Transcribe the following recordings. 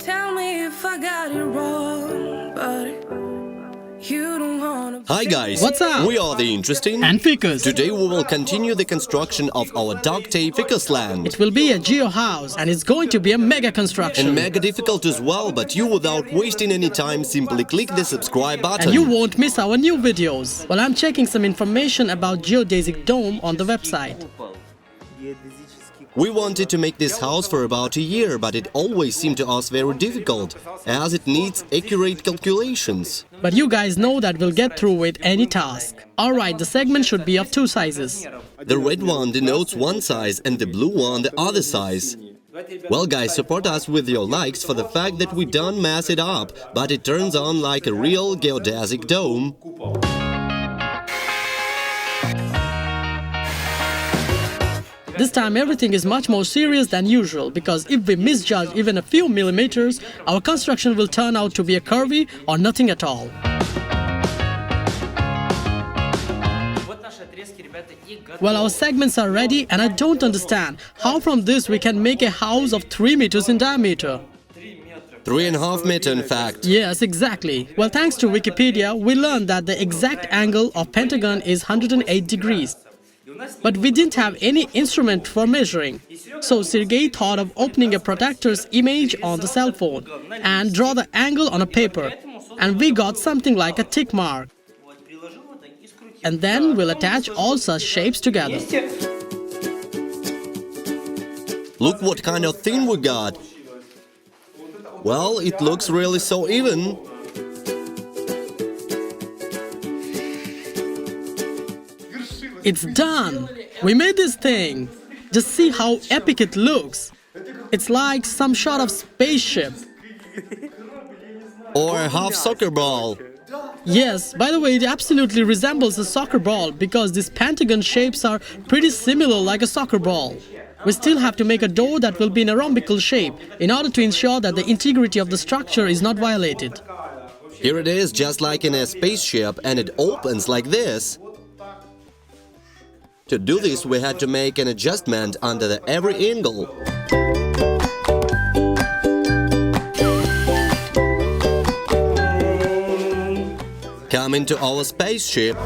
Tell me if I got it wrong, but you don't wanna. Hi guys, What's up? We are the Interesting And Ficus. Today we will continue the construction of our Duct Ficusland. It will be a geo house and it's going to be a mega construction. And mega difficult as well, but you, without wasting any time, simply click the subscribe button. And you won't miss our new videos. Well, I'm checking some information about Geodesic dome on the website. We wanted to make this house for about a year, but it always seemed to us very difficult, as it needs accurate calculations. But you guys know that we'll get through with any task. Alright, the segment should be of 2 sizes. The red one denotes one size and the blue one the other size. Well guys, support us with your likes for the fact that we don't mess it up, but it turns on like a real geodesic dome. This time everything is much more serious than usual, because if we misjudge even a few millimeters, our construction will turn out to be a curvy or nothing at all. Well, our segments are ready and I don't understand how from this we can make a house of 3 meters in diameter. 3.5 meters in fact. Yes, exactly. Well, thanks to Wikipedia, we learned that the exact angle of pentagon is 108 degrees. But we didn't have any instrument for measuring. So Sergei thought of opening a protector's image on the cell phone and draw the angle on a paper. And we got something like a tick mark. And then we'll attach all such shapes together. Look what kind of thing we got. Well, it looks really so even. It's done! We made this thing! Just see how epic it looks! It's like some sort of spaceship. Or a half soccer ball. Yes, by the way, it absolutely resembles a soccer ball because these pentagon shapes are pretty similar like a soccer ball. We still have to make a door that will be in a rhombical shape in order to ensure that the integrity of the structure is not violated. Here it is, just like in a spaceship, and it opens like this. To do this, we had to make an adjustment under every angle. Come into our spaceship.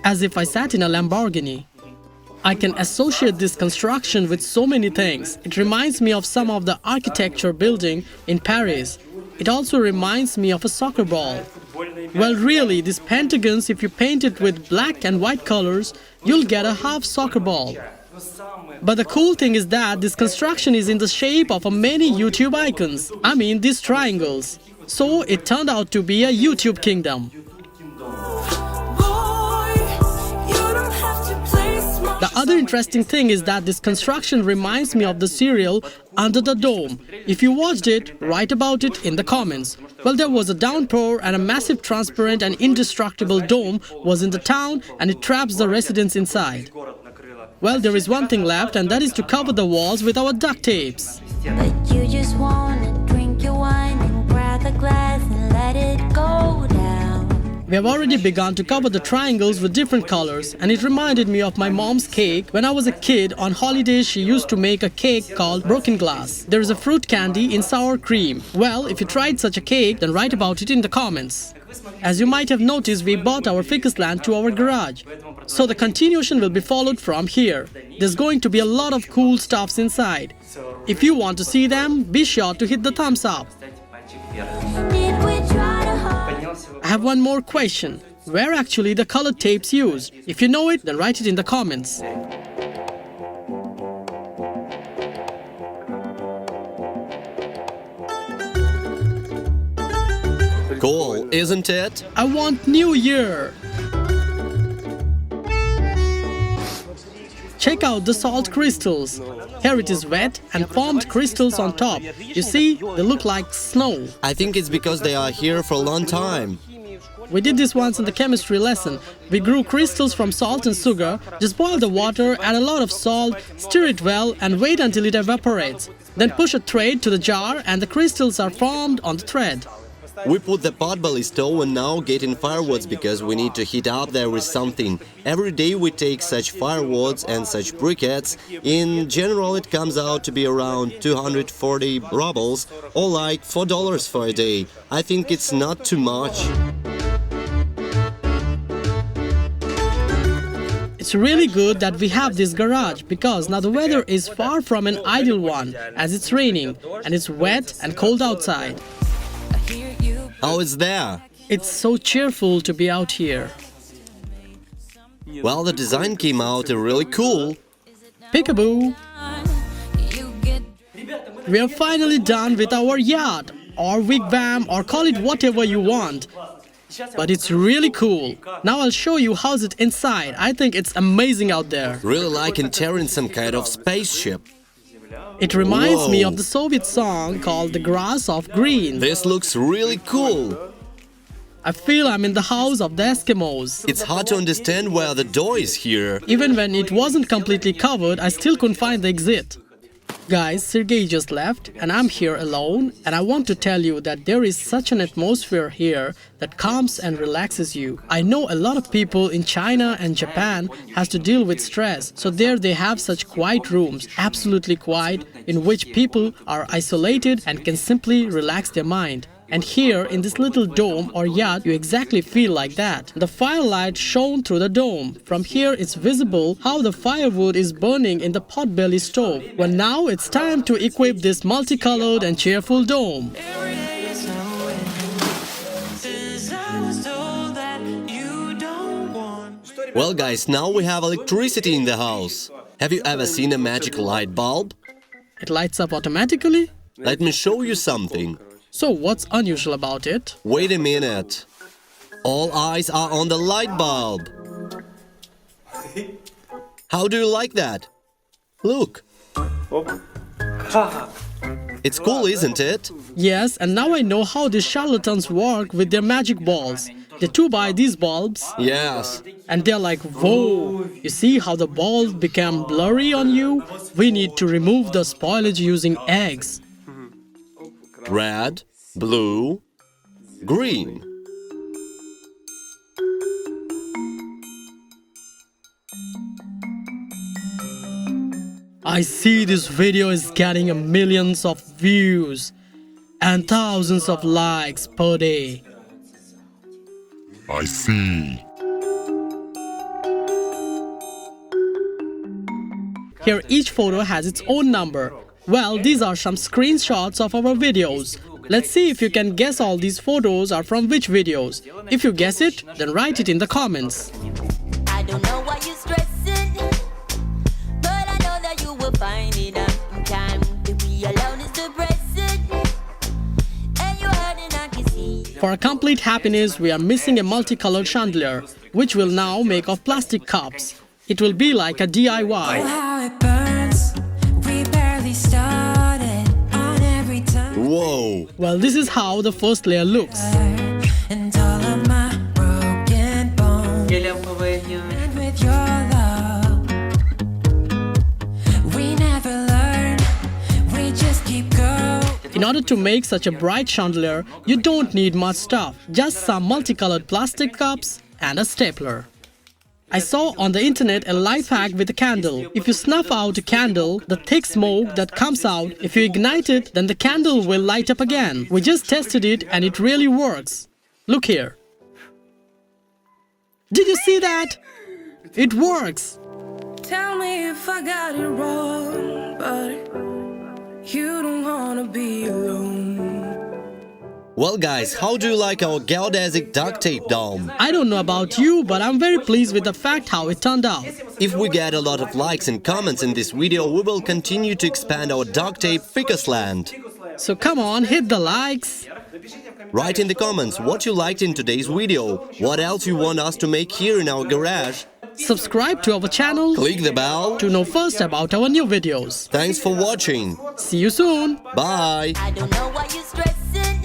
As if I sat in a Lamborghini. I can associate this construction with so many things. It reminds me of some of the architecture building in Paris. It also reminds me of a soccer ball. Well, really, these pentagons, if you paint it with black and white colors, you'll get a half soccer ball. But the cool thing is that this construction is in the shape of many YouTube icons. I mean, these triangles. So it turned out to be a YouTube kingdom. The other interesting thing is that this construction reminds me of the serial Under the Dome. If you watched it, write about it in the comments. Well, there was a downpour and a massive transparent and indestructible dome was in the town and it traps the residents inside. Well, there is one thing left and that is to cover the walls with our duct tapes. But you just wanna drink your wine and grab the glass and let it go down. We have already begun to cover the triangles with different colors, and it reminded me of my mom's cake. When I was a kid, on holidays she used to make a cake called broken glass. There is a fruit candy in sour cream. Well, if you tried such a cake, then write about it in the comments. As you might have noticed, we bought our Ficusland to our garage. So the continuation will be followed from here. There's going to be a lot of cool stuffs inside. If you want to see them, be sure to hit the thumbs up. I have one more question. Where actually the colored tapes used? If you know it, then write it in the comments. Cool, isn't it? I want New Year! Check out the salt crystals. Here it is wet and formed crystals on top. You see, they look like snow. I think it's because they are here for a long time. We did this once in the chemistry lesson. We grew crystals from salt and sugar. Just boil the water, add a lot of salt, stir it well and wait until it evaporates. Then push a thread to the jar and the crystals are formed on the thread. We put the potbelly stove and now getting firewoods because we need to heat up there with something. Every day we take such firewoods and such briquettes. In general it comes out to be around 240 rubles or like $4 for a day. I think it's not too much. It's really good that we have this garage because now the weather is far from an ideal one as it's raining and it's wet and cold outside. How is there? It's so cheerful to be out here. Well, the design came out really cool. Peekaboo! We are finally done with our yacht, or wigwam, or call it whatever you want. But it's really cool. Now I'll show you how's it inside. I think it's amazing out there. Really like entering some kind of spaceship. It reminds me Whoa. of the Soviet song called The Grass of Green. This looks really cool. I feel I'm in the house of the Eskimos. It's hard to understand where the door is here. Even when it wasn't completely covered, I still couldn't find the exit. Guys, Sergey just left and I'm here alone, and I want to tell you that there is such an atmosphere here that calms and relaxes you. I know a lot of people in China and Japan has to deal with stress, so there they have such quiet rooms, absolutely quiet, in which people are isolated and can simply relax their mind. And here, in this little dome or yacht, you exactly feel like that. The firelight shone through the dome. From here, it's visible how the firewood is burning in the potbelly stove. Well, now it's time to equip this multicolored and cheerful dome. Well, guys, now we have electricity in the house. Have you ever seen a magic light bulb? It lights up automatically. Let me show you something. So what's unusual about it? Wait a minute. All eyes are on the light bulb. How do you like that? Look. It's cool, isn't it? Yes, and now I know how these charlatans work with their magic balls. They too buy these bulbs. Yes. And they're like, whoa, you see how the balls become blurry on you? We need to remove the spoilage using eggs. Red, blue, green. I see this video is getting millions of views and thousands of likes per day. I see. Here each photo has its own number. Well, these are some screenshots of our videos. Let's see if you can guess all these photos are from which videos. If you guess it, then write it in the comments. I don't know why you're stressing, but I know that you will find it on time. To be alone is depressing, and you're hurting, I can see. For a complete happiness, we are missing a multicolored chandelier, which we'll now make of plastic cups. It will be like a DIY. How it burns. We barely started on every time. Whoa. Well, this is how the first layer looks. And all of my broken bones. And with your love, we never learn. We just keep going. In order to make such a bright chandelier, you don't need much stuff. Just some multicolored plastic cups and a stapler. I saw on the internet a life hack with a candle. If you snuff out a candle, the thick smoke that comes out, if you ignite it, then the candle will light up again. We just tested it and it really works. Look here. Did you see that? It works. Tell me if I got it wrong, but you don't wanna be alone. Well, guys, how do you like our Geodesic duct tape dome? I don't know about you, but I'm very pleased with the fact how it turned out. If we get a lot of likes and comments in this video, we will continue to expand our duct tape Ficusland. So come on, hit the likes. Write in the comments what you liked in today's video, what else you want us to make here in our garage. Subscribe to our channel Click the bell. to know first about our new videos. Thanks for watching. See you soon. Bye. I don't know why you're stressing,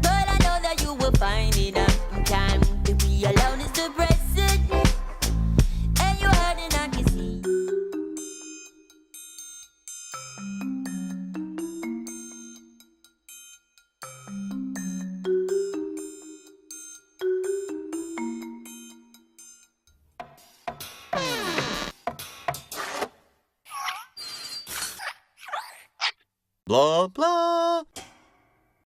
but I know that you will find it on time. To be alone is depressing, and you're hurting, I can see. Blah, blah.